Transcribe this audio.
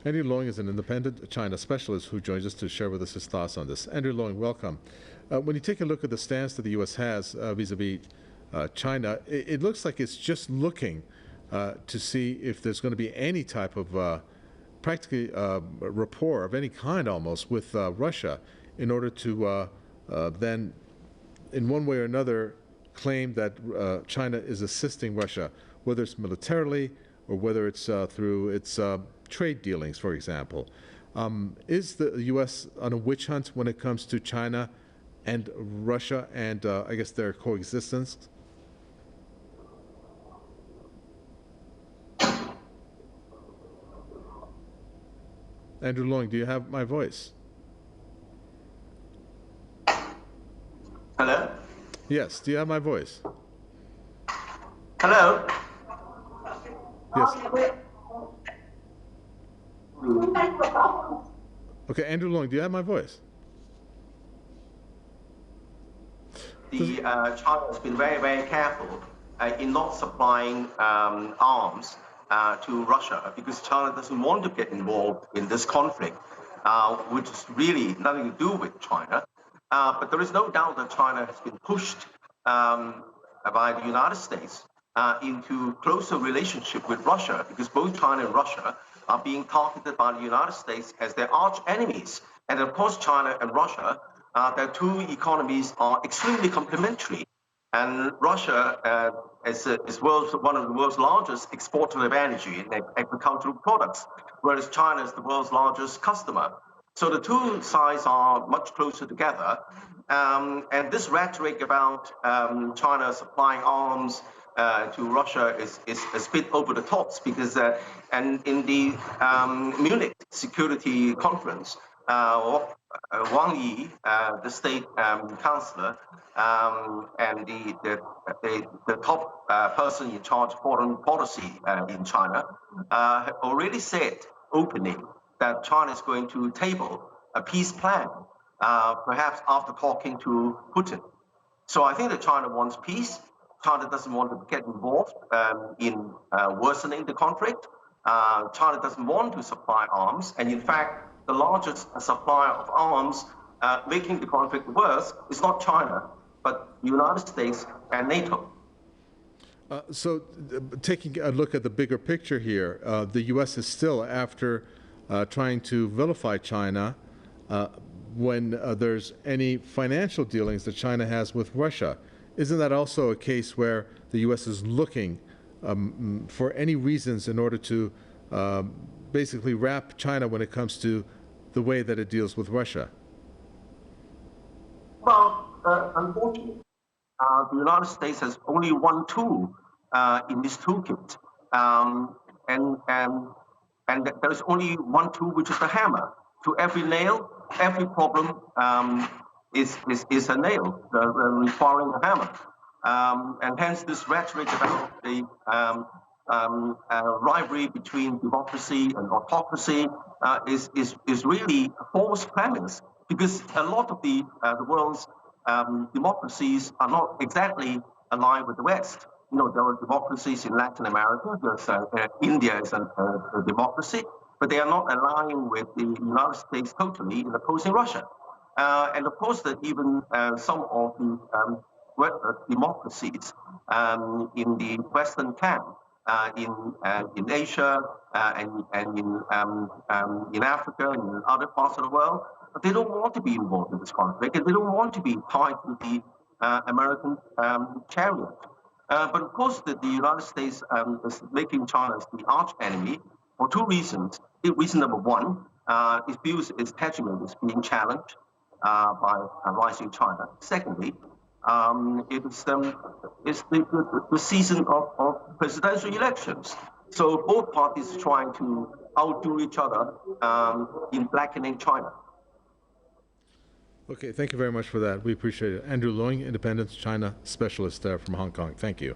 Andrew Loing is an independent China specialist who joins us to share with us his thoughts on this. Andrew Loing, welcome. When you take a look at the stance that the U.S. has vis-a-vis China, it looks like it's just looking to see if there's going to be any type of practically rapport of any kind almost with Russia in order to then, in one way or another, claim that China is assisting Russia, whether it's militarily or whether it's through its trade dealings, for example. Is the U.S. on a witch hunt when it comes to China and Russia and, I guess, their coexistence? Andrew Loing, do you have my voice? Hello? Yes, do you have my voice? Hello? Yes. Okay, Andrew Loing, do you have my voice? China has been very, very careful in not supplying arms to Russia because China doesn't want to get involved in this conflict, which is really nothing to do with China. But there is no doubt that China has been pushed by the United States into closer relationship with Russia because both China and Russia are being targeted by the United States as their arch enemies. And of course, China and Russia, their two economies are extremely complementary. And Russia is one of the world's largest exporters of energy and agricultural products, whereas China is the world's largest customer. So the two sides are much closer together. And this rhetoric about China supplying arms to Russia is a bit over the top because and in the Munich Security Conference, Wang Yi, the state chancellor, and the top person in charge of foreign policy in China, have already said openly that China is going to table a peace plan, perhaps after talking to Putin. So I think that China wants peace. China doesn't want to get involved in worsening the conflict. China doesn't want to supply arms. And in fact, the largest supplier of arms making the conflict worse is not China, but the United States and NATO. Taking a look at the bigger picture here, the U.S. is still after trying to vilify China when there's any financial dealings that China has with Russia. Isn't that also a case where the U.S. is looking for any reasons in order to basically wrap China when it comes to the way that it deals with Russia? Well, unfortunately, the United States has only one tool in this toolkit, and there's only one tool, which is the hammer. To every nail, every problem is a nail requiring a hammer. And hence this rhetoric about the rivalry between democracy and autocracy is really a false premise because a lot of the world's democracies are not exactly aligned with the West. You know, there are democracies in Latin America. India is a democracy, but they are not aligned with the United States totally in opposing Russia. And of course, that even some of the democracies in the Western camp, in Asia and in Africa and in other parts of the world, they don't want to be involved in this conflict, and they don't want to be tied to the American chariot. But of course, the United States is making China as the arch enemy for two reasons. Reason number one, it feels its hegemony is being challenged by rising China. Secondly, it's the season of presidential elections. So both parties are trying to outdo each other in blackening China. Okay, thank you very much for that. We appreciate it. Andrew Loing, Independent China Specialist from Hong Kong. Thank you.